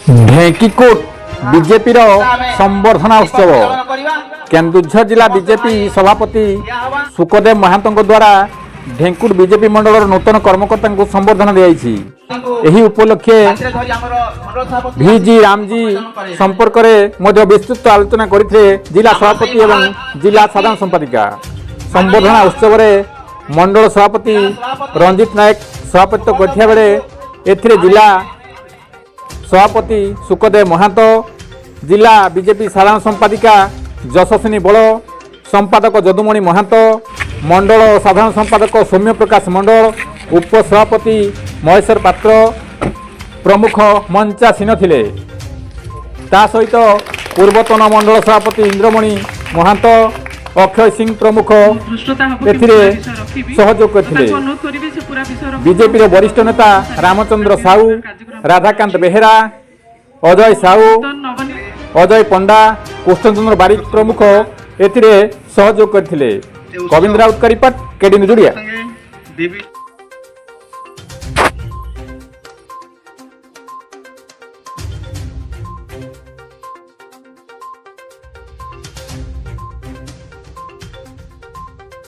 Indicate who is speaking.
Speaker 1: ढेंकीकोट BJP संबर्धना उत्सव केन्दुझर जिला BJP सभापति सुखदेव महांतो द्वारा ढेंकुट बीजेपी मंडल नूतन कर्मकर्ता को संबर्धना दी उपलक्षे भिजी रामजी संपर्क में विस्तृत आलोचना करते जिला सभापति एवं जिला साधारण संपादिका संबर्धना उत्सव मंडल सभापति रंजित नायक सभापतित्व करथिया बेले एथिरे जिला सभापति सुखदेव महांतो जिला बीजेपी साधारण संपादिका यशस्विनी बल संपादक जदुमणि महांतो मंडल साधारण संपादक सौम्य प्रकाश मंडल उपसभापति महेश्वर पात्र प्रमुख मंचासीन थिले। ता सहित पूर्वतन मंडल सभापति इंद्रमणि महांतो अक्षय सिंह प्रमुख एथिरे सहयोग करथिले। बीजेपी वरिष्ठ नेता रामचंद्र साहू राधाकांत बेहेरा अजय साहू अजय पंडा कृष्णचंद्र बारिक प्रमुख एथिरे सहयोग करथिले। गोविंद राउत का रिपोर्ट केडी न्यूज।